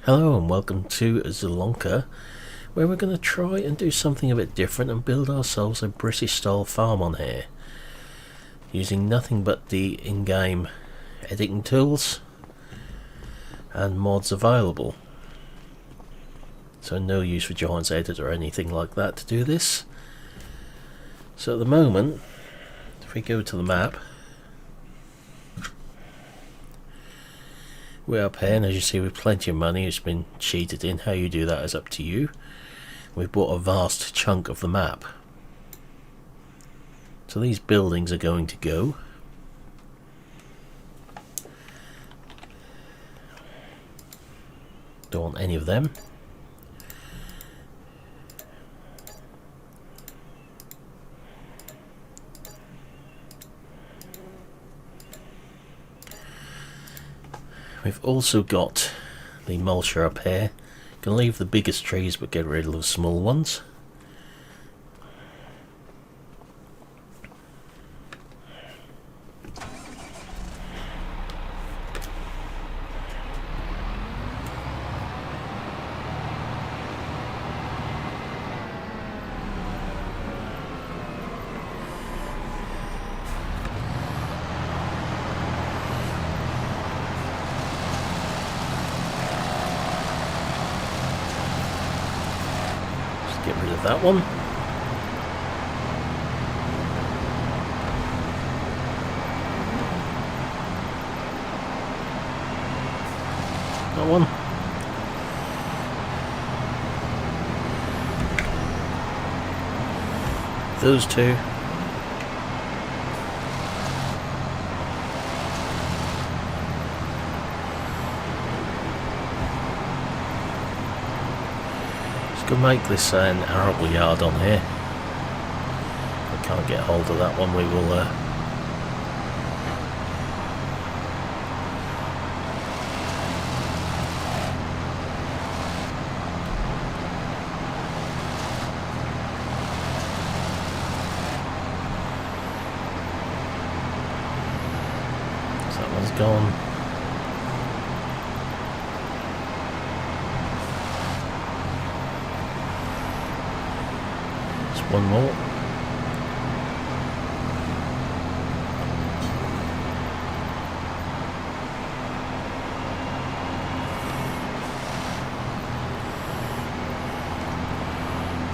Hello and welcome to Zielonka, where we're going to try and do something a bit different and build ourselves a British style farm on here, using nothing but the in-game editing tools and mods available. So no use for Giants Edit or anything like that to do this. So at the moment, if we go to the map, we're up here, and as you see, with plenty of money, it's been cheated in. How you do that is up to you. We've bought a vast chunk of the map. So these buildings are going to go. Don't want any of them. We've also got the mulcher up here. Can leave the biggest trees but get rid of the small ones. Get rid of that one. That one. Those two. Could make this an arable yard on here. If we can't get hold of that one, we will so that one's gone. One more.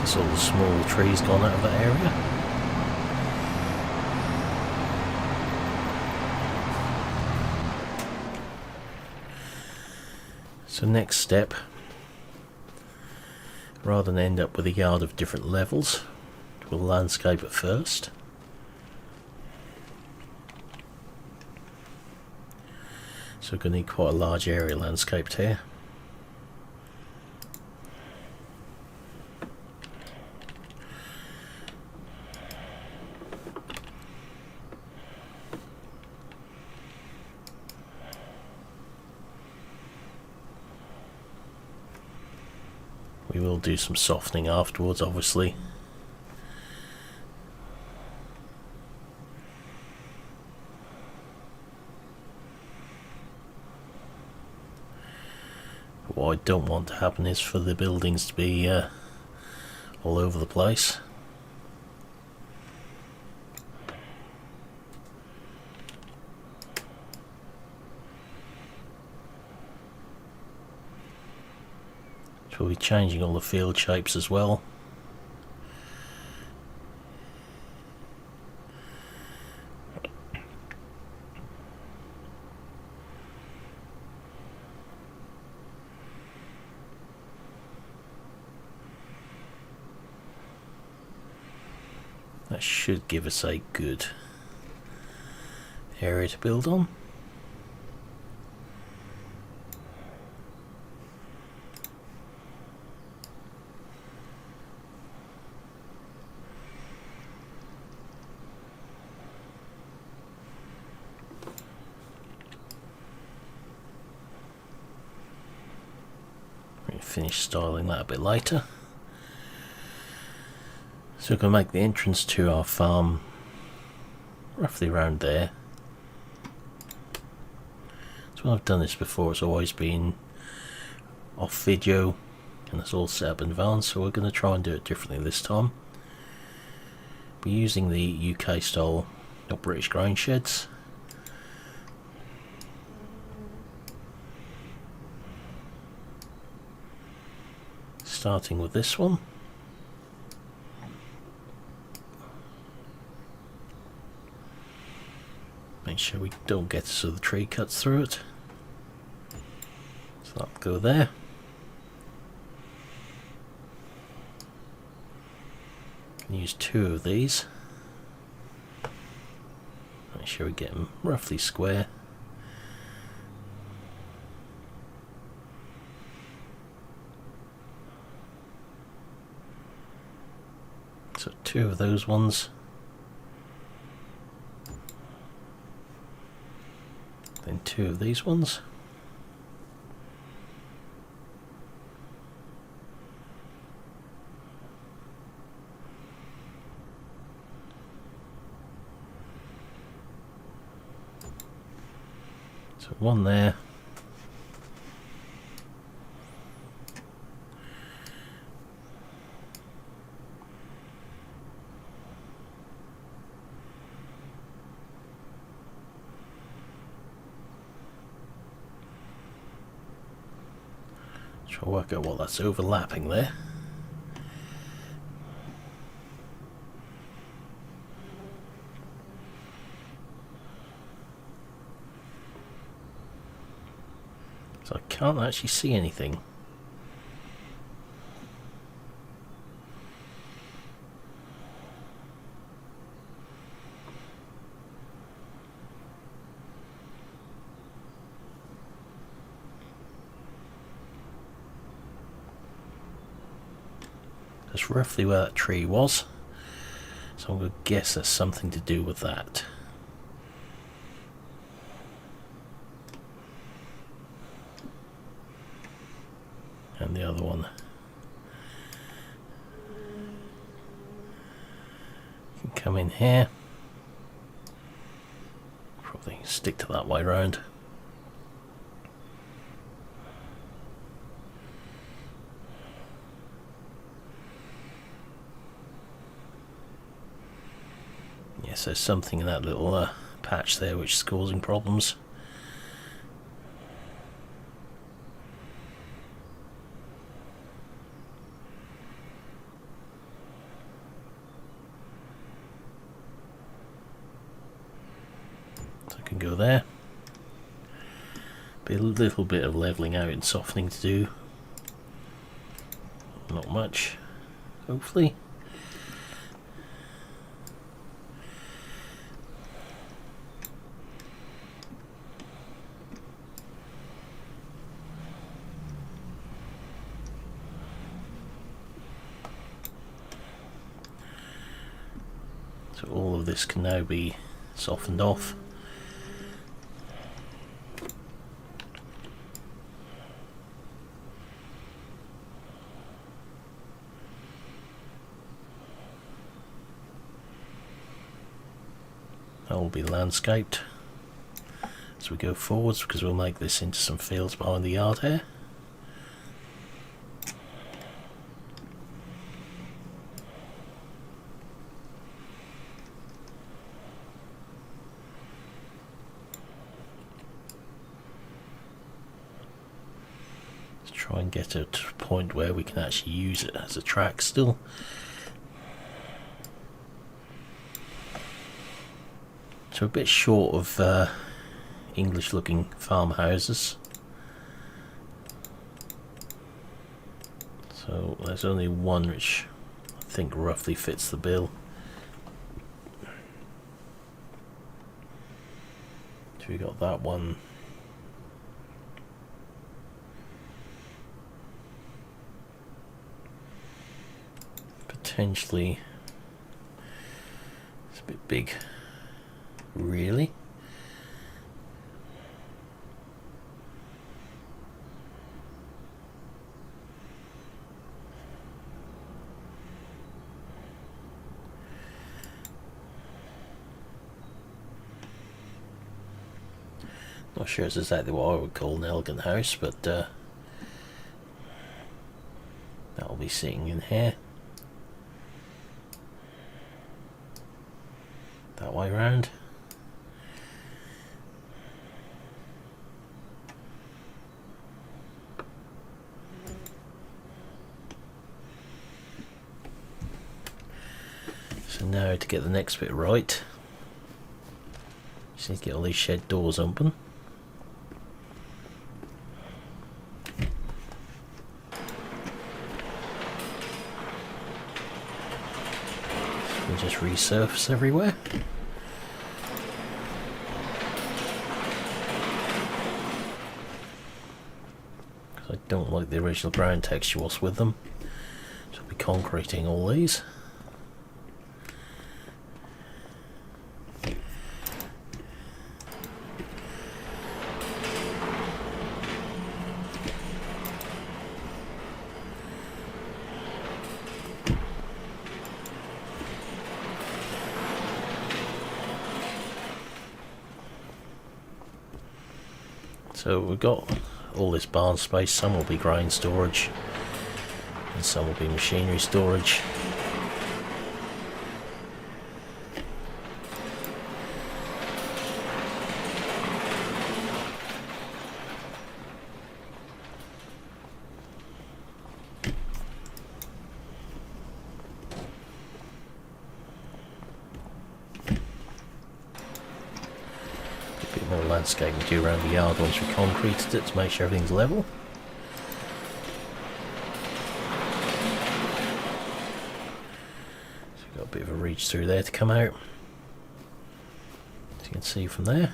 Is all the small trees gone out of that area? So next step, rather than end up with a yard of different levels, we'll landscape it first. So we're going to need quite a large area landscaped here. We will do some softening afterwards, obviously. What I don't want to happen is for the buildings to be all over the place. So we'll be changing all the field shapes as well. That should give us a good area to build on. We'll finish styling that a bit later. So we're going to make the entrance to our farm roughly around there. So when I've done this before, it's always been off video, and it's all set up in advance, so we're going to try and do it differently this time. We're using the UK style, not British grain sheds. Starting with this one. Make sure we don't get so the tree cuts through it. So that'll go there. Can use 2 of these. Make sure we get them roughly square. So 2 of those ones. Then 2 of these ones. So 1 there. Try to work out what that's overlapping there. So I can't actually see anything. That's roughly where that tree was, so I'm going to guess there's something to do with that. And the other one can come in here. Probably stick to that way round. Yes, there's something in that little patch there which is causing problems. So I can go there. Be a little bit of leveling out and softening to do. Not much, hopefully. So all of this can now be softened off. That will be landscaped as we go forwards, because we'll make this into some fields behind the yard here. Try and get it to a point where we can actually use it as a track still. So a bit short of English looking farmhouses. So there's only one which I think roughly fits the bill. So we got that one. Potentially it's a bit big, really. Not sure it's exactly what I would call an elegant house, but be sitting in here. That way round. So now to get the next bit right, just need to get all these shed doors open. And just resurface everywhere. Because I don't like the original ground texture whilst with them. So I'll be concreting all these. So we've got all this barn space. Some will be grain storage and some will be machinery storage. More landscaping to do around the yard once we concreted it to make sure everything's level. So we've got a bit of a reach through there to come out, as you can see from there.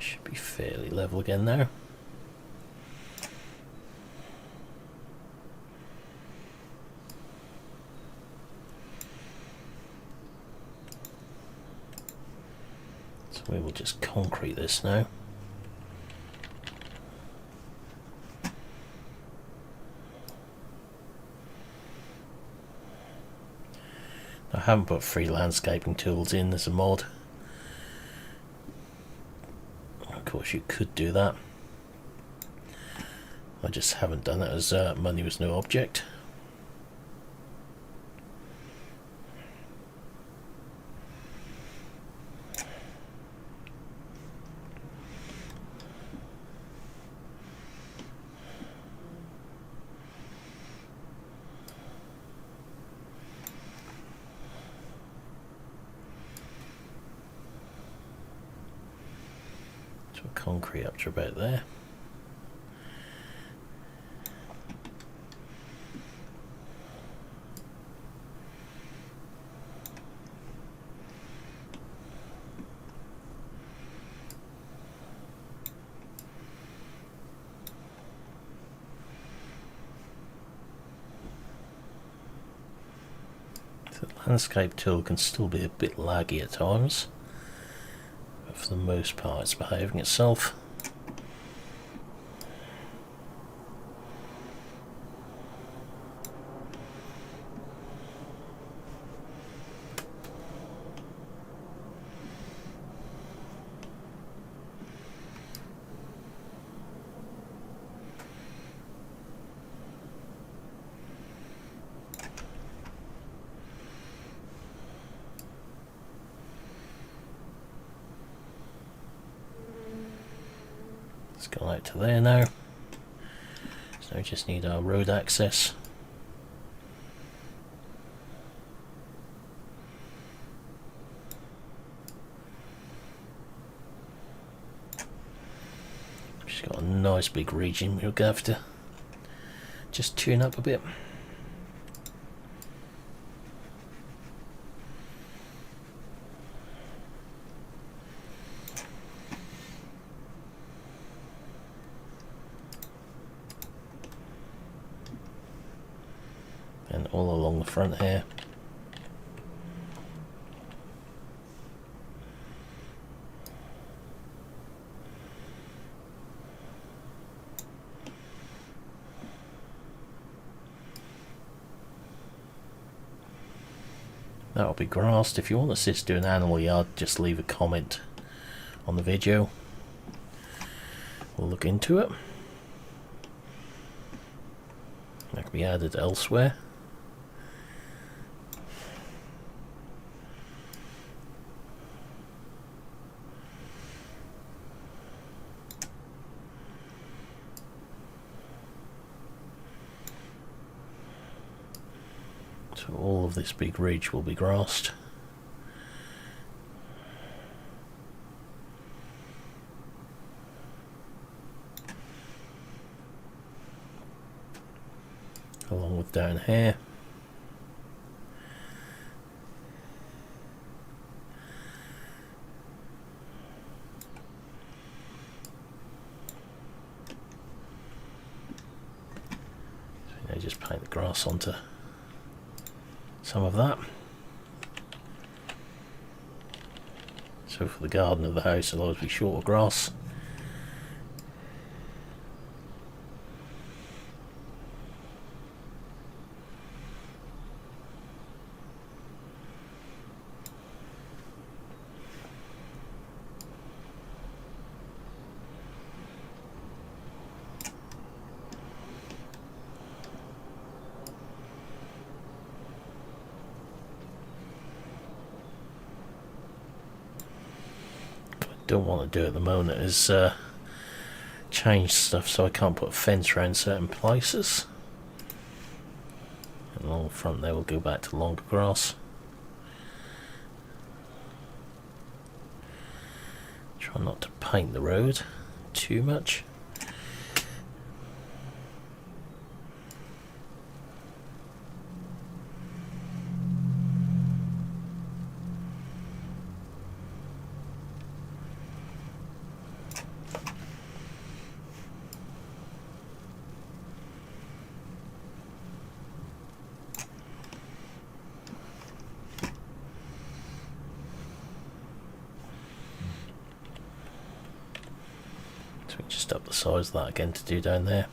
Should be fairly level again now. So we will just concrete this now. I haven't put free landscaping tools in as a mod. Of course you could do that. I just haven't done it as money was no object. Concrete up to about there. The landscape tool can still be a bit laggy at times. For the most part it's behaving itself. It's gone out to there now. So we just need our road access. Just got a nice big region we're going to have to just tune up a bit. And all along the front here. That'll be grassed. If you want to see us do an animal yard, just leave a comment on the video. We'll look into it. That can be added elsewhere. So all of this big ridge will be grassed. Along with down here. So now just paint the grass onto some of that. So for the garden of the house, it'll always be shorter grass. Don't want to do at the moment is change stuff so I can't put a fence around certain places. And along the front there we'll go back to longer grass. Try not to paint the road too much. Just up the size of that again to do down there.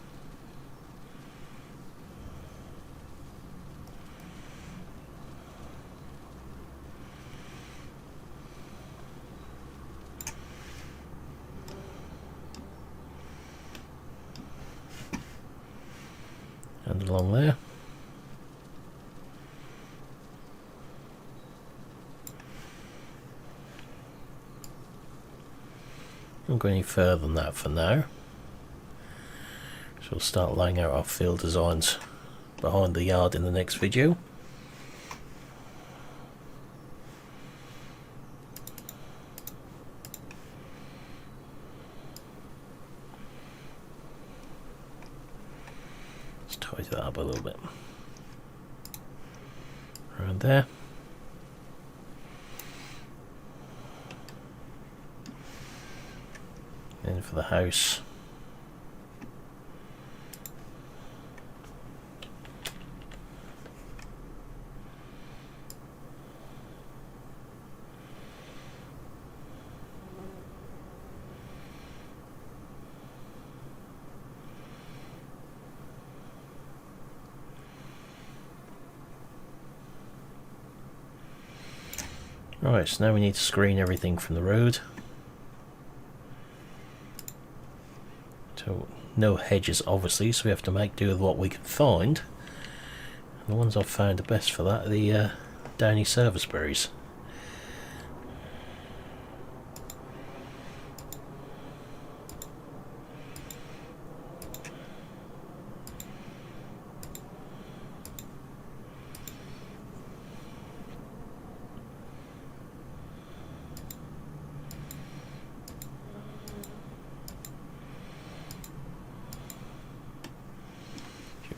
And along there. Don't go any further than that for now. So we'll start laying out our field designs behind the yard in the next video. Let's tidy that up a little bit. Around there. Then for the house, right, so now we need to screen everything from the road. So no hedges obviously, so we have to make do with what we can find. And the ones I've found the best for that are the downy service berries.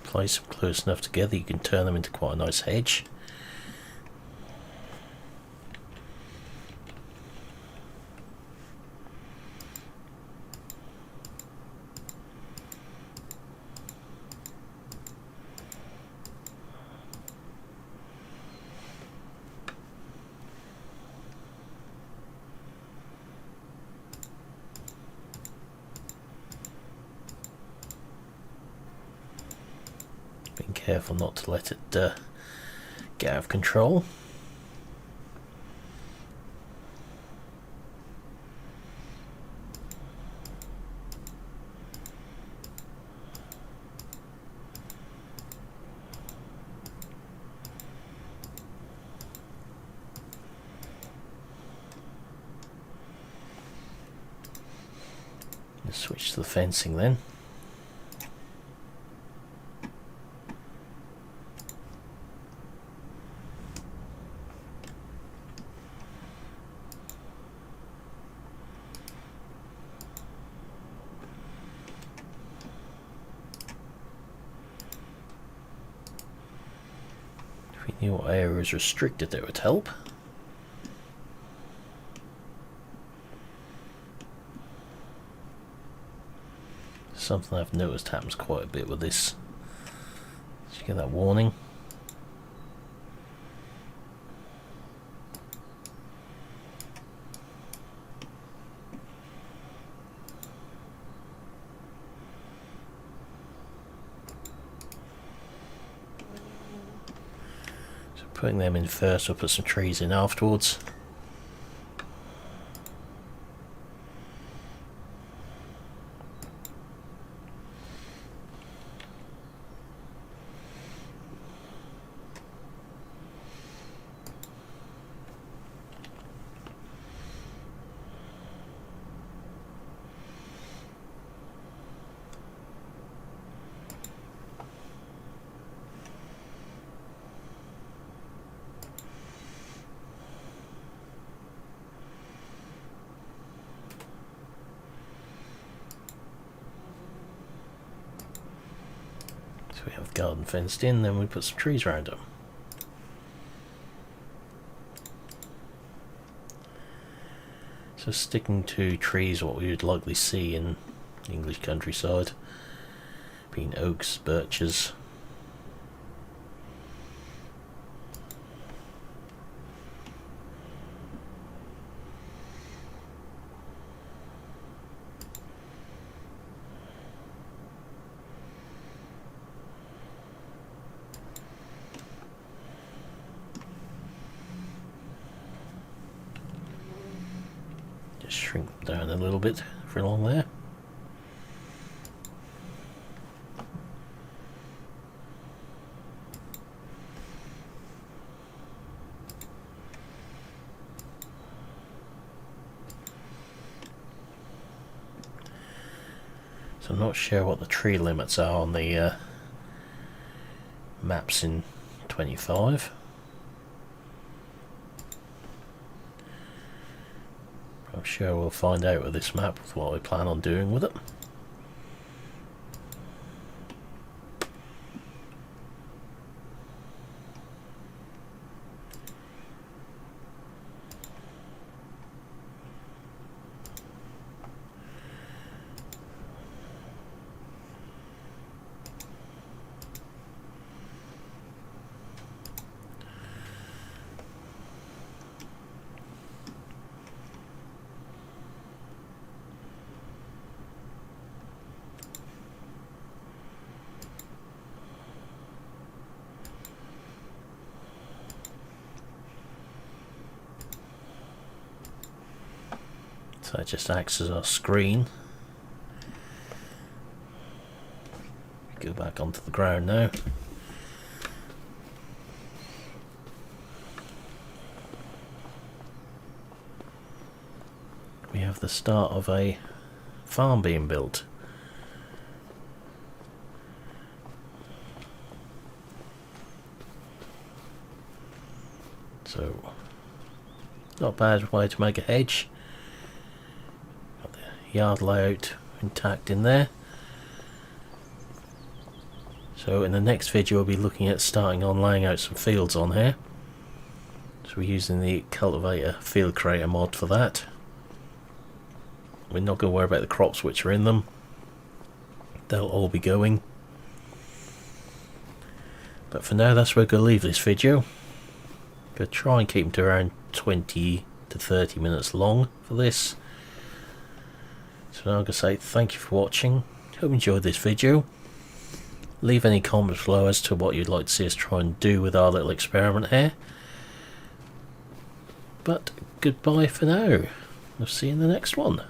Place them close enough together, you can turn them into quite a nice hedge. Being careful not to let it get out of control. Let's switch to the fencing then. If we knew what area is restricted, that would help. Something I've noticed happens quite a bit with this. Did you get that warning? So putting them in first, we'll put some trees in afterwards. So we have the garden fenced in, then we put some trees around them. So sticking to trees, what we would likely see in the English countryside, being oaks, birches. Shrink them down a little bit for along there. So I'm not sure what the tree limits are on the maps in 25. I'm sure we'll find out with this map with what we plan on doing with it. So it just acts as our screen. Go back onto the ground now. We have the start of a farm being built. So, not a bad way to make a hedge. Got the yard layout intact in there. So in the next video we'll be looking at starting on laying out some fields on here. So we're using the cultivator field creator mod for that. We're not going to worry about the crops which are in them. They'll all be going. But for now that's where we're going to leave this video. Going to try and keep them to around 20 to 30 minutes long for this. So now I'm going to say thank you for watching. Hope you enjoyed this video. Leave any comments below as to what you'd like to see us try and do with our little experiment here. But goodbye for now. We'll see you in the next one.